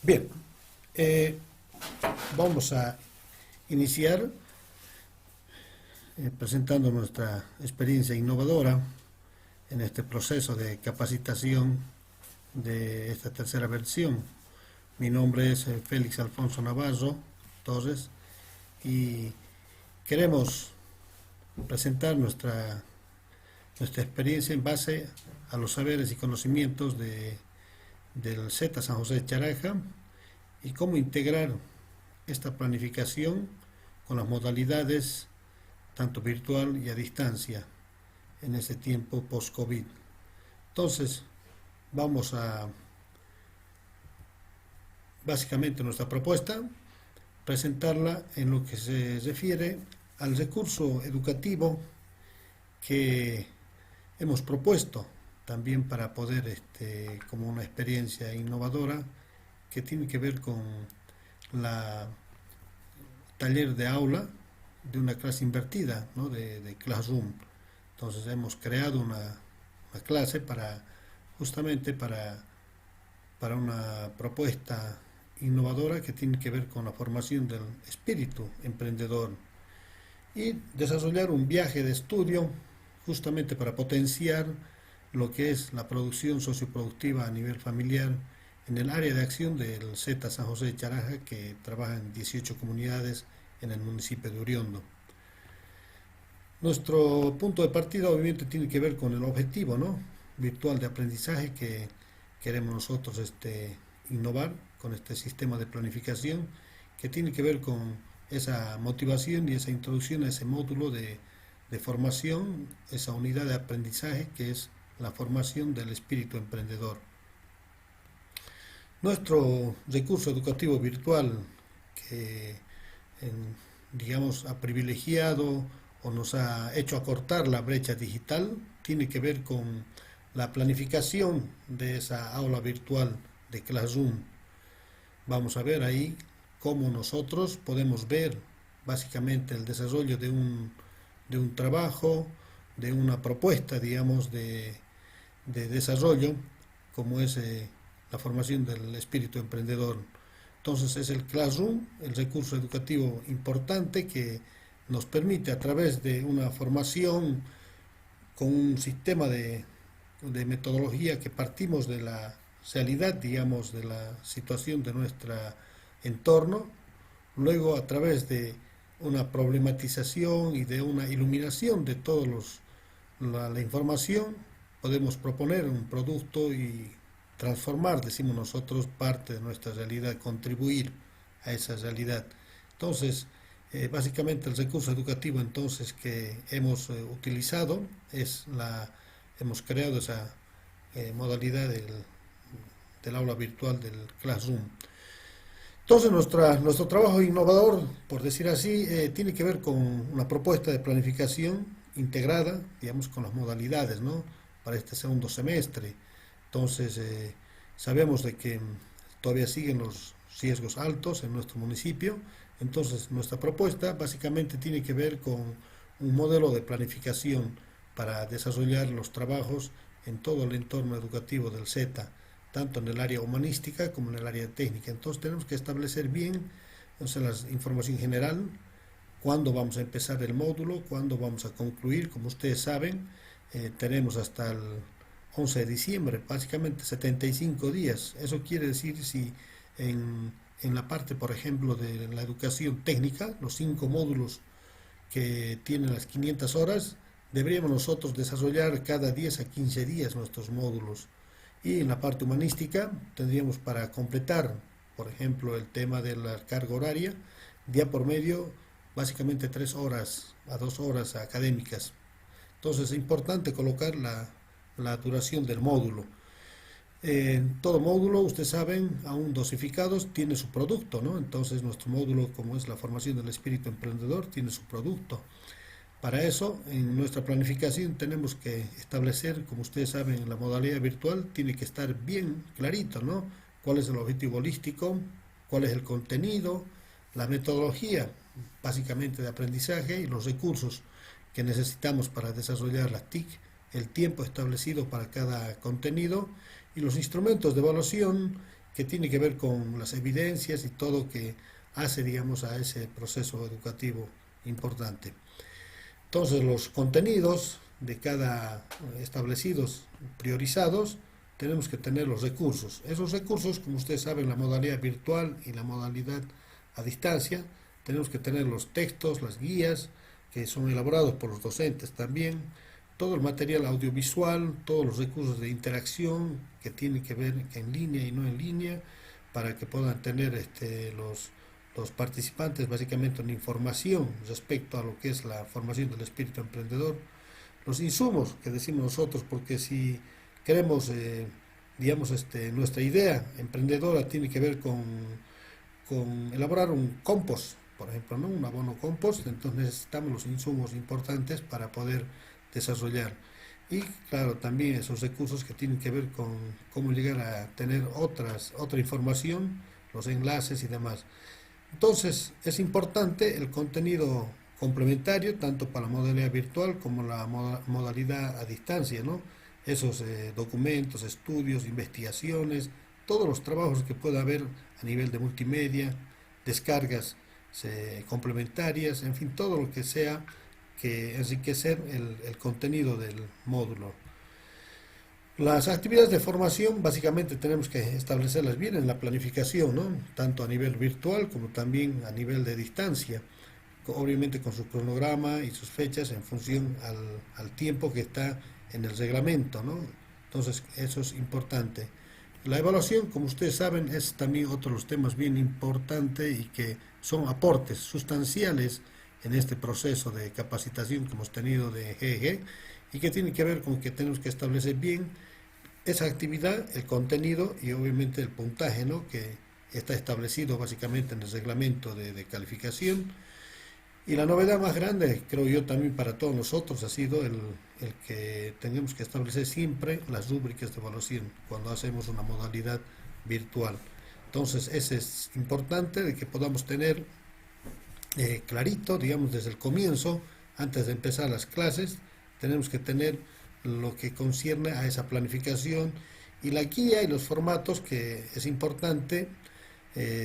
Bien, eh, vamos a iniciar presentando nuestra experiencia innovadora en este proceso de capacitación de esta tercera versión. Mi nombre es Félix Alfonso Navarro Torres y queremos presentar nuestra experiencia en base a los saberes y conocimientos del Z San José de Charaja y cómo integrar esta planificación con las modalidades tanto virtual y a distancia en este tiempo post-COVID. Entonces, vamos a, básicamente nuestra propuesta, presentarla en lo que se refiere al recurso educativo que hemos propuesto también para poder, como una experiencia innovadora que tiene que ver con la taller de aula de una clase invertida, ¿no? de Classroom. Entonces hemos creado una clase justamente para una propuesta innovadora que tiene que ver con la formación del espíritu emprendedor y desarrollar un viaje de estudio justamente para potenciar lo que es la producción socioproductiva a nivel familiar en el área de acción del Z San José de Charaja, que trabaja en 18 comunidades en el municipio de Uriondo. Nuestro punto de partida obviamente tiene que ver con el objetivo, ¿no?, virtual de aprendizaje que queremos nosotros innovar con este sistema de planificación, que tiene que ver con esa motivación y esa introducción a ese módulo de formación, esa unidad de aprendizaje que es la formación del espíritu emprendedor. Nuestro recurso educativo virtual que digamos ha privilegiado o nos ha hecho acortar la brecha digital tiene que ver con la planificación de esa aula virtual de Classroom. Vamos a ver ahí cómo nosotros podemos ver básicamente el desarrollo de un trabajo, de una propuesta, digamos, de desarrollo, como es la formación del espíritu emprendedor. Entonces es el Classroom, el recurso educativo importante que nos permite a través de una formación con un sistema de metodología que partimos de la realidad, digamos, de la situación de nuestro entorno, luego a través de una problematización y de una iluminación de todos la información, podemos proponer un producto y transformar, decimos nosotros, parte de nuestra realidad, contribuir a esa realidad. Entonces, básicamente el recurso educativo entonces que hemos utilizado hemos creado esa modalidad del aula virtual del Classroom. Entonces nuestro trabajo innovador, por decir así, tiene que ver con una propuesta de planificación integrada, digamos, con las modalidades, ¿no?, para este segundo semestre. Entonces, sabemos de que todavía siguen los riesgos altos en nuestro municipio. Entonces, nuestra propuesta básicamente tiene que ver con un modelo de planificación para desarrollar los trabajos en todo el entorno educativo del Z, tanto en el área humanística como en el área técnica. Entonces, tenemos que establecer bien, la información general, cuándo vamos a empezar el módulo, cuándo vamos a concluir. Como ustedes saben, tenemos hasta el 11 de diciembre, básicamente 75 días. Eso quiere decir si en la parte, por ejemplo, de la educación técnica, los 5 módulos que tienen las 500 horas, deberíamos nosotros desarrollar cada 10 a 15 días nuestros módulos. Y en la parte humanística tendríamos para completar, por ejemplo, el tema de la carga horaria, día por medio, básicamente 3 horas a 2 horas académicas. Entonces es importante colocar la duración del módulo. Todo módulo, ustedes saben, aún dosificados, tiene su producto, ¿no? Entonces nuestro módulo, como es la formación del espíritu emprendedor, tiene su producto. Para eso, en nuestra planificación tenemos que establecer, como ustedes saben, en la modalidad virtual tiene que estar bien clarito, ¿no?, cuál es el objetivo holístico, cuál es el contenido, la metodología, básicamente de aprendizaje, y los recursos que necesitamos para desarrollar las TIC, el tiempo establecido para cada contenido y los instrumentos de evaluación que tiene que ver con las evidencias y todo que hace, digamos, a ese proceso educativo importante. Entonces, los contenidos de cada establecidos, priorizados, tenemos que tener los recursos. Esos recursos, como ustedes saben, la modalidad virtual y la modalidad a distancia, tenemos que tener los textos, las guías, que son elaborados por los docentes también, todo el material audiovisual, todos los recursos de interacción que tienen que ver en línea y no en línea, para que puedan tener los participantes básicamente una información respecto a lo que es la formación del espíritu emprendedor, los insumos que decimos nosotros, porque si queremos, digamos, nuestra idea emprendedora tiene que ver con elaborar un compost, por ejemplo, ¿no? Un abono compost, entonces necesitamos los insumos importantes para poder desarrollar. Y claro, también esos recursos que tienen que ver con cómo llegar a tener otra información, los enlaces y demás. Entonces, es importante el contenido complementario, tanto para la modalidad virtual como la modalidad a distancia, ¿no? Esos documentos, estudios, investigaciones, todos los trabajos que pueda haber a nivel de multimedia, descargas complementarias, en fin, todo lo que sea que enriquecer el contenido del módulo. Las actividades de formación básicamente tenemos que establecerlas bien en la planificación, ¿no? Tanto a nivel virtual como también a nivel de distancia, obviamente con su cronograma y sus fechas en función al tiempo que está en el reglamento, ¿no? Entonces eso es importante. La evaluación, como ustedes saben, es también otro de los temas bien importantes y que son aportes sustanciales en este proceso de capacitación que hemos tenido de GEG y que tiene que ver con que tenemos que establecer bien esa actividad, el contenido y obviamente el puntaje, ¿no? Que está establecido básicamente en el reglamento de calificación. Y la novedad más grande, creo yo también para todos nosotros, ha sido el que tenemos que establecer siempre las rúbricas de evaluación cuando hacemos una modalidad virtual. Entonces, ese es importante de que podamos tener clarito, digamos, desde el comienzo, antes de empezar las clases, tenemos que tener lo que concierne a esa planificación y la guía y los formatos que es importante,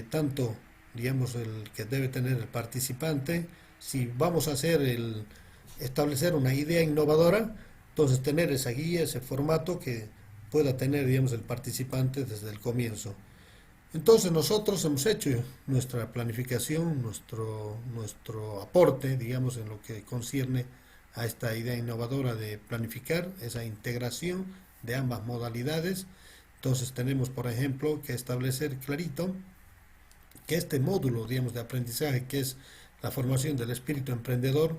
tanto, digamos, el que debe tener el participante, si vamos a establecer una idea innovadora, entonces tener esa guía, ese formato que pueda tener, digamos, el participante desde el comienzo. Entonces nosotros hemos hecho nuestra planificación, nuestro aporte, digamos, en lo que concierne a esta idea innovadora de planificar esa integración de ambas modalidades. Entonces tenemos, por ejemplo, que establecer clarito que este módulo, digamos, de aprendizaje, que es la formación del espíritu emprendedor,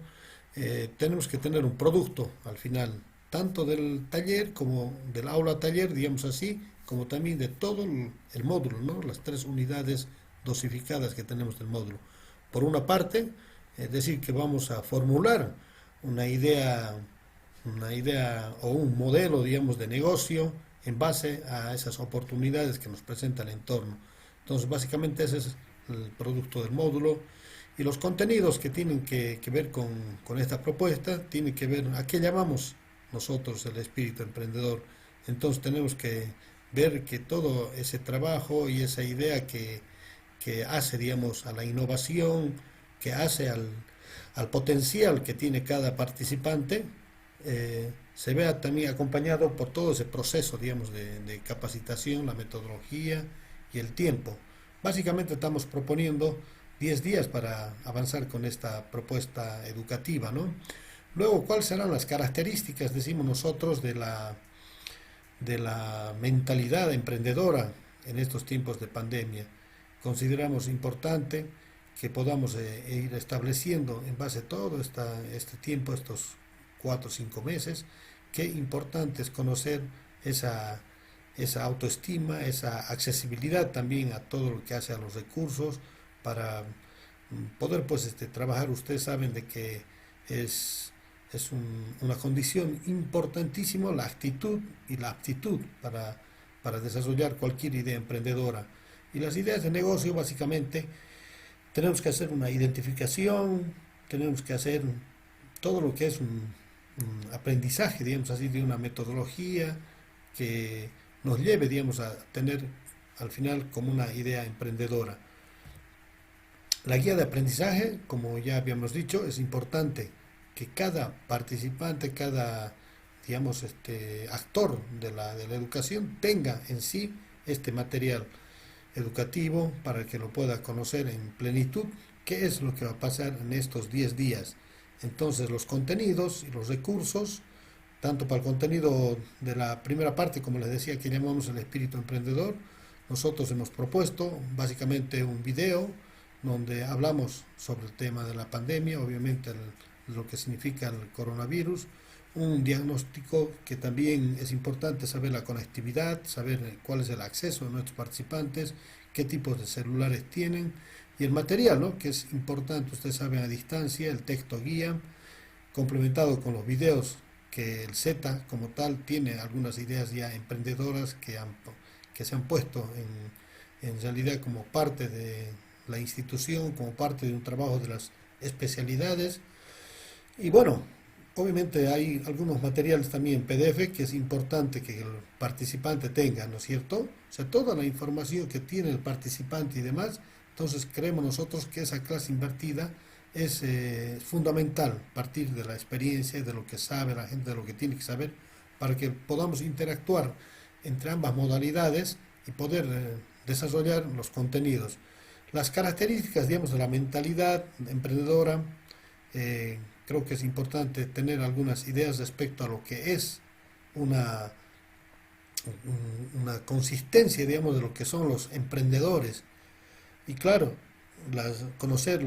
tenemos que tener un producto al final, tanto del taller como del aula taller, digamos así, como también de todo el módulo, ¿no? Las 3 unidades dosificadas que tenemos del módulo. Por una parte, es decir, que vamos a formular una idea o un modelo, digamos, de negocio en base a esas oportunidades que nos presenta el entorno. Entonces, básicamente ese es el producto del módulo. Y los contenidos que tienen que ver con esta propuesta, tienen que ver a qué llamamos nosotros el espíritu emprendedor. Entonces tenemos que ver que todo ese trabajo y esa idea que hace, digamos, a la innovación, que hace al potencial que tiene cada participante, se vea también acompañado por todo ese proceso, digamos, de capacitación, la metodología y el tiempo. Básicamente estamos proponiendo 10 días para avanzar con esta propuesta educativa, ¿no? Luego, ¿cuáles serán las características, decimos nosotros, de la mentalidad emprendedora en estos tiempos de pandemia? Consideramos importante que podamos ir estableciendo en base a todo este tiempo, estos 4 o 5 meses, qué importante es conocer esa autoestima, esa accesibilidad también a todo lo que hace a los recursos para poder pues trabajar. Ustedes saben de que es una condición importantísima la actitud y la aptitud para desarrollar cualquier idea emprendedora. Y las ideas de negocio básicamente tenemos que hacer una identificación, tenemos que hacer todo lo que es un aprendizaje, digamos así, de una metodología que nos lleve, digamos, a tener al final como una idea emprendedora. La guía de aprendizaje, como ya habíamos dicho, es importante que cada participante, cada, digamos, actor de la educación tenga en sí este material educativo para que lo pueda conocer en plenitud, qué es lo que va a pasar en estos 10 días. Entonces los contenidos y los recursos, tanto para el contenido de la primera parte, como les decía, que llamamos el espíritu emprendedor, nosotros hemos propuesto básicamente un video donde hablamos sobre el tema de la pandemia, obviamente lo que significa el coronavirus, un diagnóstico que también es importante saber la conectividad, saber cuál es el acceso de nuestros participantes, qué tipos de celulares tienen y el material, ¿no? Que es importante, ustedes saben, a distancia, el texto guía, complementado con los videos que el Z como tal tiene algunas ideas ya emprendedoras que se han puesto en realidad como parte de la institución, como parte de un trabajo de las especialidades. Y bueno, obviamente hay algunos materiales también PDF que es importante que el participante tenga, ¿no es cierto? O sea, toda la información que tiene el participante y demás, entonces creemos nosotros que esa clase invertida es fundamental partir de la experiencia, de lo que sabe la gente, de lo que tiene que saber, para que podamos interactuar entre ambas modalidades y poder desarrollar los contenidos. Las características, digamos, de la mentalidad emprendedora, creo que es importante tener algunas ideas respecto a lo que es una, una consistencia, digamos, de lo que son los emprendedores. Y claro, conocer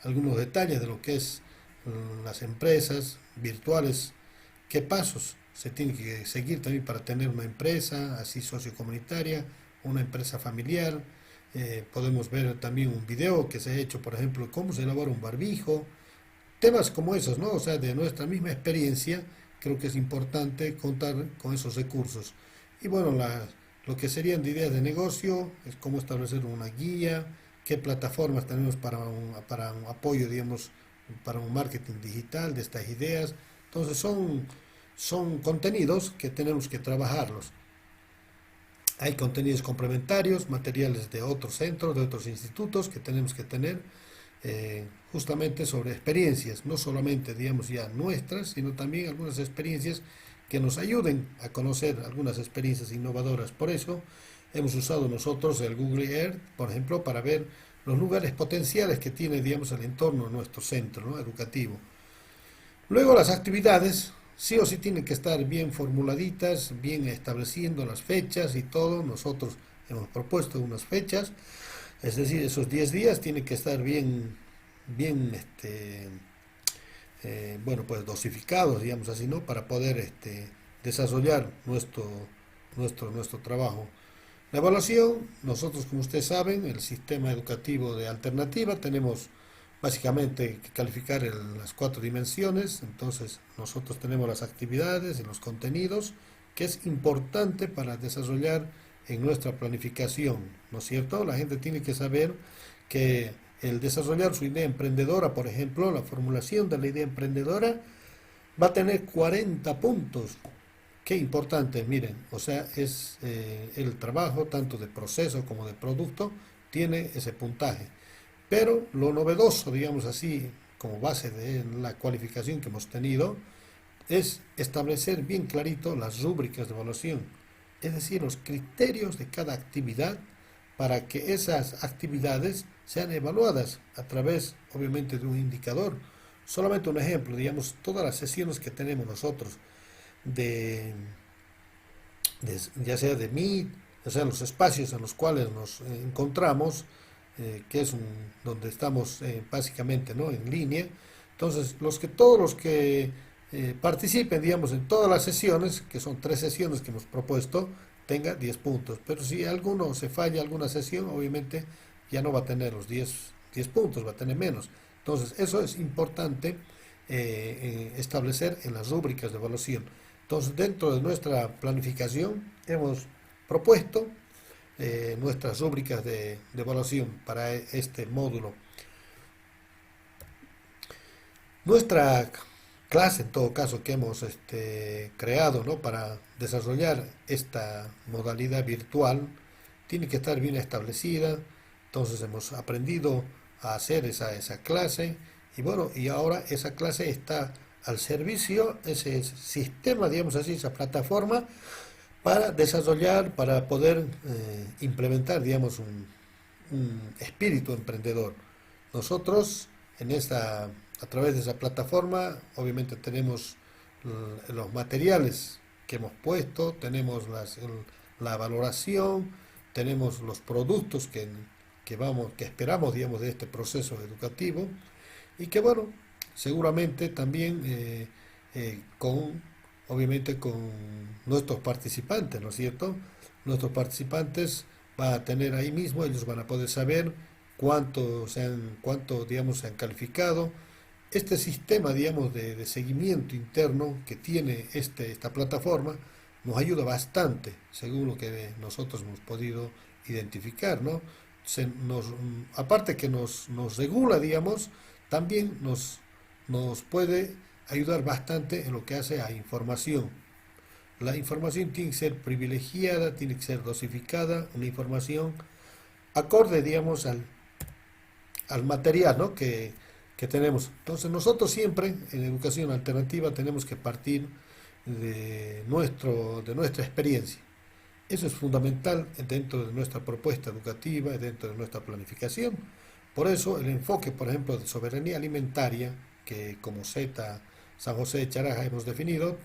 algunos detalles de lo que es las empresas virtuales, qué pasos se tienen que seguir también para tener una empresa así sociocomunitaria, una empresa familiar. Podemos ver también un video que se ha hecho, por ejemplo, cómo se elabora un barbijo, temas como esos, ¿no? O sea, de nuestra misma experiencia, creo que es importante contar con esos recursos. Y bueno, lo que serían de ideas de negocio, es cómo establecer una guía, qué plataformas tenemos para un apoyo, digamos, para un marketing digital de estas ideas. Entonces son contenidos que tenemos que trabajarlos. Hay contenidos complementarios, materiales de otros centros, de otros institutos que tenemos que tener justamente sobre experiencias, no solamente, digamos, ya nuestras, sino también algunas experiencias que nos ayuden a conocer algunas experiencias innovadoras. Por eso hemos usado nosotros el Google Earth, por ejemplo, para ver los lugares potenciales que tiene, digamos, el entorno de nuestro centro, ¿no?, educativo. Luego las actividades sí o sí tienen que estar bien formuladitas, bien estableciendo las fechas y todo. Nosotros hemos propuesto unas fechas, es decir, esos 10 días tienen que estar bien, bueno, pues dosificados, digamos así, ¿no? Para poder desarrollar nuestro trabajo. La evaluación, nosotros, como ustedes saben, el sistema educativo de alternativa, tenemos básicamente que calificar las 4 dimensiones. Entonces nosotros tenemos las actividades y los contenidos, que es importante para desarrollar en nuestra planificación, ¿no es cierto? La gente tiene que saber que el desarrollar su idea emprendedora, por ejemplo, la formulación de la idea emprendedora va a tener 40 puntos. Qué importante, miren, o sea, es el trabajo tanto de proceso como de producto tiene ese puntaje. Pero lo novedoso, digamos así, como base de la cualificación que hemos tenido, es establecer bien clarito las rúbricas de evaluación, es decir, los criterios de cada actividad para que esas actividades sean evaluadas a través, obviamente, de un indicador. Solamente un ejemplo, digamos, todas las sesiones que tenemos nosotros, de, ya sea de Meet, o sea, los espacios en los cuales nos encontramos, que es donde estamos básicamente, ¿no?, en línea. Entonces, todos los que participen, digamos, en todas las sesiones, que son 3 sesiones que hemos propuesto, tenga 10 puntos. Pero si alguno se falla alguna sesión, obviamente ya no va a tener los 10 puntos, va a tener menos. Entonces, eso es importante establecer en las rúbricas de evaluación. Entonces, dentro de nuestra planificación hemos propuesto nuestras rúbricas de evaluación para este módulo. Nuestra clase, en todo caso, que hemos creado, ¿no?, para desarrollar esta modalidad virtual, tiene que estar bien establecida. Entonces hemos aprendido a hacer esa clase y bueno, y ahora esa clase está al servicio, ese sistema, digamos así, esa plataforma para desarrollar, para poder implementar, digamos, un espíritu emprendedor. Nosotros, a través de esa plataforma, obviamente tenemos los materiales que hemos puesto, tenemos la valoración, tenemos los productos que esperamos, digamos, de este proceso educativo y que, bueno, seguramente también obviamente con nuestros participantes, ¿no es cierto? Nuestros participantes van a tener ahí mismo, ellos van a poder saber digamos, se han calificado. Este sistema, digamos, de seguimiento interno que tiene esta plataforma nos ayuda bastante, según lo que nosotros hemos podido identificar, ¿no? Aparte que nos regula, digamos, también nos puede ayudar bastante en lo que hace a información. La información tiene que ser privilegiada, tiene que ser dosificada, una información acorde, digamos, al material, ¿no? que tenemos. Entonces nosotros siempre en educación alternativa tenemos que partir de nuestra experiencia. Eso es fundamental dentro de nuestra propuesta educativa y dentro de nuestra planificación. Por eso el enfoque, por ejemplo, de soberanía alimentaria, que como Z San José de Charaja hemos definido,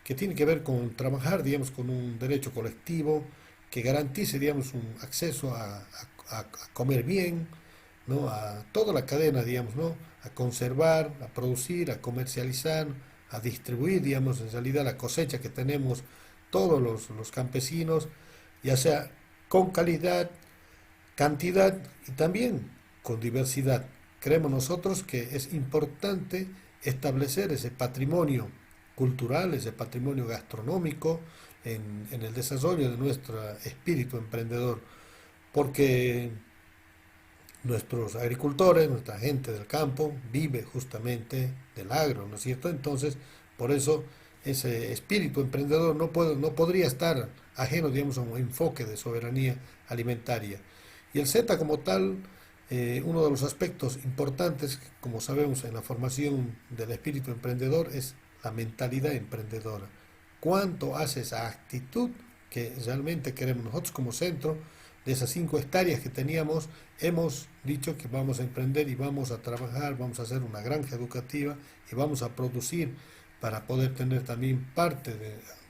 que tiene que ver con trabajar, digamos, con un derecho colectivo que garantice, digamos, un acceso a comer bien, ¿no? A toda la cadena, digamos, ¿no? A conservar, a producir, a comercializar, a distribuir, digamos, en realidad la cosecha que tenemos todos los campesinos, ya sea con calidad, cantidad y también con diversidad. Creemos nosotros que es importante establecer ese patrimonio cultural, ese patrimonio gastronómico en el desarrollo de nuestro espíritu emprendedor, porque nuestros agricultores, nuestra gente del campo vive justamente del agro, ¿no es cierto? Entonces, por eso ese espíritu emprendedor no podría estar ajeno, digamos, a un enfoque de soberanía alimentaria. Y el Z como tal, uno de los aspectos importantes, como sabemos, en la formación del espíritu emprendedor es la mentalidad emprendedora. ¿Cuánto hace esa actitud que realmente queremos nosotros como centro? De esas 5 hectáreas que teníamos, hemos dicho que vamos a emprender y vamos a trabajar, vamos a hacer una granja educativa y vamos a producir para poder tener también parte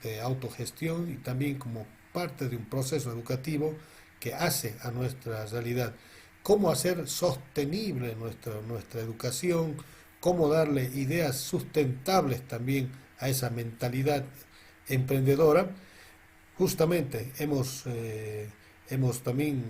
de autogestión y también como parte de un proceso educativo que hace a nuestra realidad. Cómo hacer sostenible nuestra educación, cómo darle ideas sustentables también a esa mentalidad emprendedora. Justamente hemos también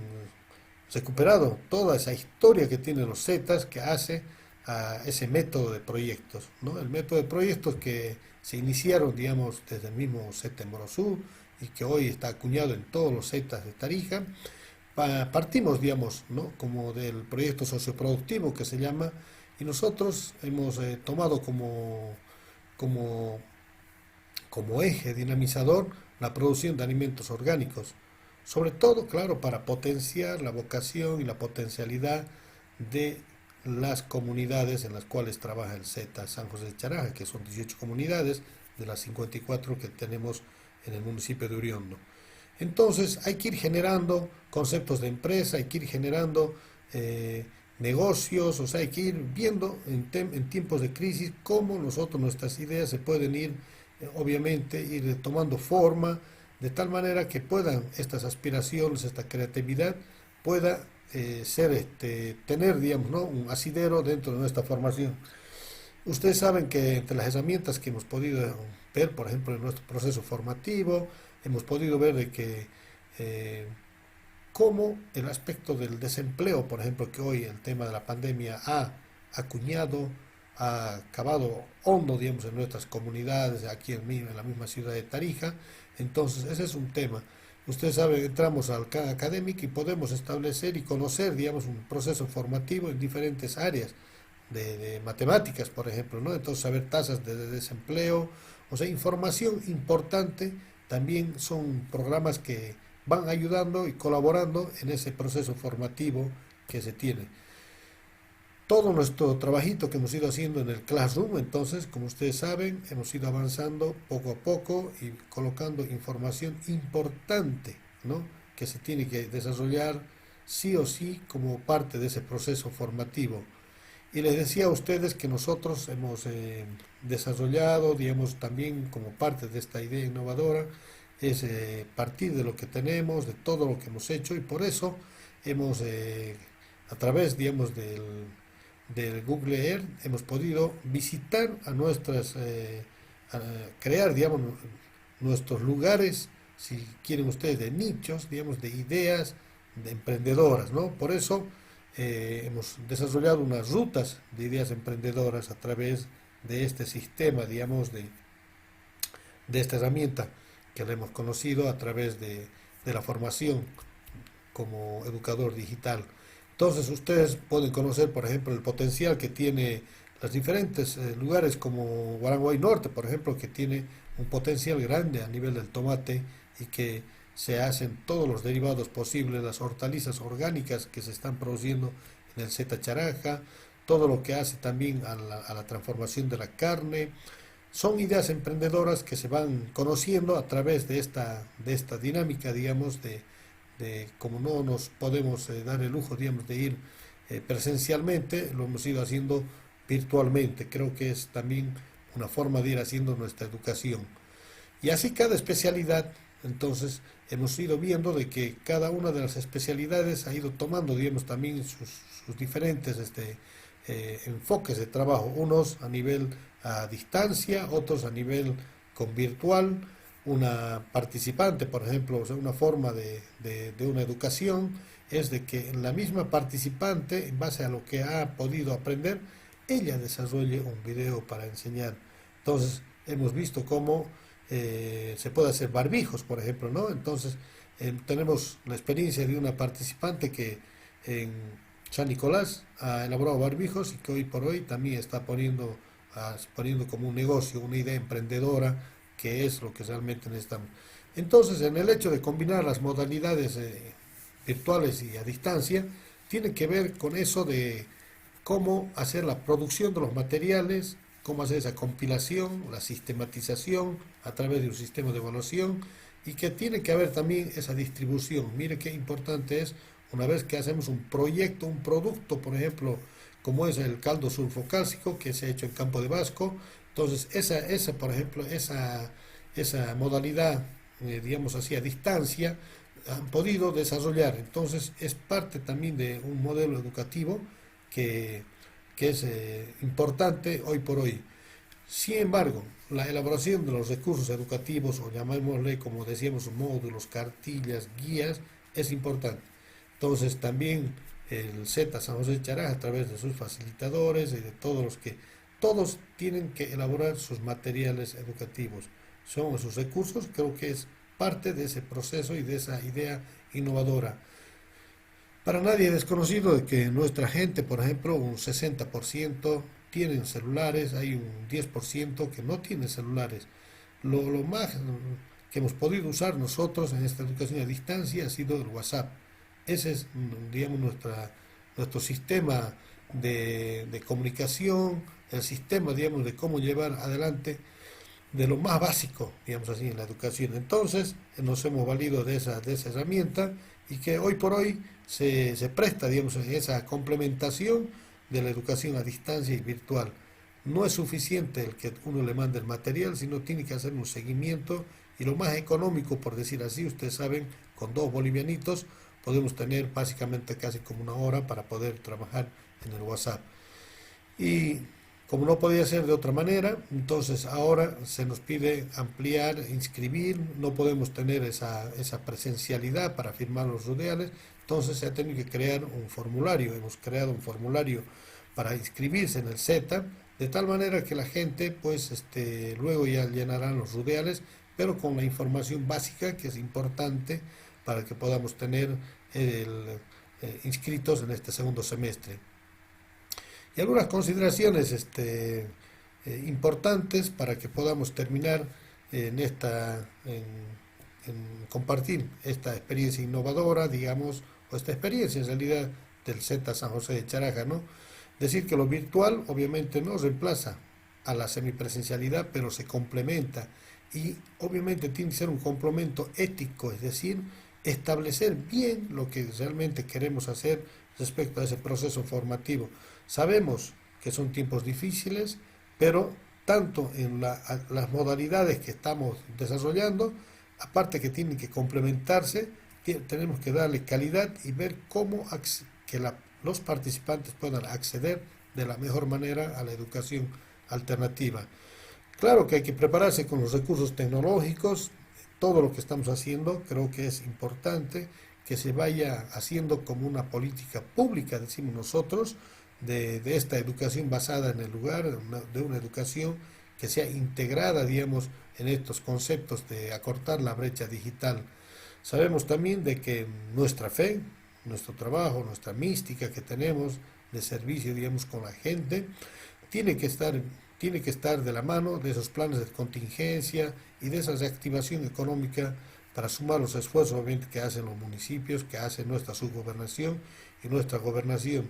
recuperado toda esa historia que tienen los Zetas que hace a ese método de proyectos, ¿no? El método de proyectos que se iniciaron, digamos, desde el mismo Zeta en Morosú y que hoy está acuñado en todos los Zetas de Tarija. Partimos, digamos, ¿no? Como del proyecto socioproductivo que se llama, y nosotros hemos tomado como, como eje dinamizador la producción de alimentos orgánicos, sobre todo, claro, para potenciar la vocación y la potencialidad de las comunidades en las cuales trabaja el Z San José de Charaja, que son 18 comunidades de las 54 que tenemos en el municipio de Uriondo. Entonces hay que ir generando conceptos de empresa, hay que ir generando negocios, o sea, hay que ir viendo en tiempos de crisis cómo nuestras ideas se pueden ir, obviamente, ir tomando forma, de tal manera que puedan estas aspiraciones, esta creatividad, pueda tener, digamos, ¿no? Un asidero dentro de nuestra formación. Ustedes saben que entre las herramientas que hemos podido ver, por ejemplo, en nuestro proceso formativo, hemos podido ver de que cómo el aspecto del desempleo, por ejemplo, que hoy el tema de la pandemia ha acuñado, ha cavado hondo, digamos, en nuestras comunidades, aquí en la misma ciudad de Tarija. Entonces, ese es un tema. Ustedes saben, entramos al académico y podemos establecer y conocer, digamos, un proceso formativo en diferentes áreas de matemáticas, por ejemplo, ¿no? Entonces, saber tasas de desempleo, o sea, información importante. También son programas que van ayudando y colaborando en ese proceso formativo que se tiene. Todo nuestro trabajito que hemos ido haciendo en el Classroom, entonces, como ustedes saben, hemos ido avanzando poco a poco y colocando información importante, ¿no? Que se tiene que desarrollar sí o sí como parte de ese proceso formativo. Y les decía a ustedes que nosotros hemos desarrollado, digamos, también como parte de esta idea innovadora, es partir de lo que tenemos, de todo lo que hemos hecho, y por eso hemos, a través, digamos, del Google Earth, hemos podido visitar a a crear, digamos, nuestros lugares, si quieren ustedes, de nichos, digamos, de ideas, de emprendedoras, ¿no? Por eso hemos desarrollado unas rutas de ideas emprendedoras a través de este sistema, digamos, de esta herramienta que la hemos conocido a través de la formación como educador digital. Entonces ustedes pueden conocer, por ejemplo, el potencial que tiene los diferentes lugares como Guaraguay Norte, por ejemplo, que tiene un potencial grande a nivel del tomate y que se hacen todos los derivados posibles, las hortalizas orgánicas que se están produciendo en el Zeta Charanja, todo lo que hace también a la transformación de la carne. Son ideas emprendedoras que se van conociendo a través de esta dinámica, digamos, de como no nos podemos dar el lujo, digamos, de ir presencialmente, lo hemos ido haciendo virtualmente. Creo que es también una forma de ir haciendo nuestra educación. Y así cada especialidad, entonces, hemos ido viendo de que cada una de las especialidades ha ido tomando, digamos, también sus diferentes enfoques de trabajo, unos a nivel a distancia, otros a nivel con virtual, una participante, por ejemplo, o sea, una forma de una educación es de que la misma participante, en base a lo que ha podido aprender, ella desarrolle un video para enseñar. Entonces, hemos visto cómo se puede hacer barbijos, por ejemplo, ¿no? Entonces, tenemos la experiencia de una participante que en San Nicolás ha elaborado barbijos y que hoy por hoy también está poniendo como un negocio, una idea emprendedora, que es lo que realmente necesitamos. Entonces, en el hecho de combinar las modalidades virtuales y a distancia, tiene que ver con eso de cómo hacer la producción de los materiales, cómo hacer esa compilación, la sistematización a través de un sistema de evaluación y que tiene que haber también esa distribución. Mire qué importante es una vez que hacemos un proyecto, un producto, por ejemplo, como es el caldo sulfocálcico que se ha hecho en Campo de Vasco. Entonces, por ejemplo, esa modalidad, digamos así, a distancia, han podido desarrollar. Entonces, es parte también de un modelo educativo que, que es importante hoy por hoy. Sin embargo, la elaboración de los recursos educativos, o llamémosle, como decíamos, módulos, cartillas, guías, es importante. Entonces, también el Z San José de Chará, a través de sus facilitadores y de todos los que, todos tienen que elaborar sus materiales educativos. Son esos recursos, creo que es parte de ese proceso y de esa idea innovadora. Para nadie es desconocido de que nuestra gente, por ejemplo, un 60% tienen celulares, hay un 10% que no tiene celulares. Lo más que hemos podido usar nosotros en esta educación a distancia ha sido el WhatsApp. Ese es, digamos, nuestro sistema de comunicación, el sistema, digamos, de cómo llevar adelante de lo más básico, digamos así, en la educación. Entonces, nos hemos valido de esa herramienta y que hoy por hoy se presta, digamos, esa complementación de la educación a distancia y virtual. No es suficiente el que uno le mande el material, sino tiene que hacer un seguimiento y lo más económico, por decir así, ustedes saben, con 2 bolivianitos podemos tener básicamente casi como una hora para poder trabajar en el WhatsApp. Y como no podía ser de otra manera, entonces ahora se nos pide ampliar, inscribir, no podemos tener esa presencialidad para firmar los rudeales, entonces se ha tenido que crear un formulario, hemos creado un formulario para inscribirse en el Z, de tal manera que la gente pues luego ya llenarán los rudeales, pero con la información básica que es importante para que podamos tener inscritos en este segundo semestre. Y algunas consideraciones importantes para que podamos terminar en en compartir esta experiencia innovadora, digamos, o esta experiencia en realidad del Z San José de Charaja, ¿no? Decir que lo virtual obviamente no reemplaza a la semipresencialidad, pero se complementa y obviamente tiene que ser un complemento ético, es decir, establecer bien lo que realmente queremos hacer respecto a ese proceso formativo. Sabemos que son tiempos difíciles, pero tanto en las modalidades que estamos desarrollando, aparte que tienen que complementarse, tenemos que darle calidad y ver cómo los participantes puedan acceder de la mejor manera a la educación alternativa. Claro que hay que prepararse con los recursos tecnológicos, todo lo que estamos haciendo creo que es importante que se vaya haciendo como una política pública, decimos nosotros, de esta educación basada en el lugar, de una educación que sea integrada, digamos, en estos conceptos de acortar la brecha digital. Sabemos también de que nuestra fe, nuestro trabajo, nuestra mística que tenemos de servicio, digamos, con la gente, tiene que estar, tiene que estar de la mano de esos planes de contingencia y de esa reactivación económica para sumar los esfuerzos obviamente que hacen los municipios, que hace nuestra subgobernación y nuestra gobernación.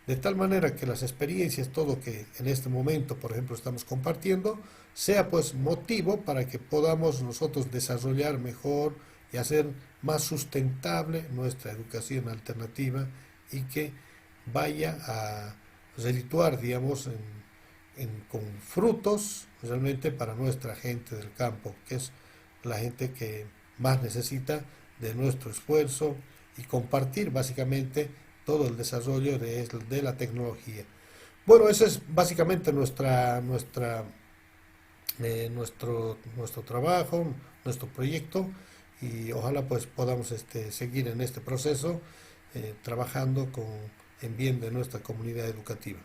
De tal manera que las experiencias, todo que en este momento, por ejemplo, estamos compartiendo, sea pues motivo para que podamos nosotros desarrollar mejor y hacer más sustentable nuestra educación alternativa y que vaya a redituar, digamos, con frutos realmente para nuestra gente del campo, que es la gente que más necesita de nuestro esfuerzo y compartir básicamente todo el desarrollo de la tecnología. Bueno, ese es básicamente nuestro trabajo, nuestro proyecto y ojalá pues podamos seguir en este proceso trabajando en bien de nuestra comunidad educativa.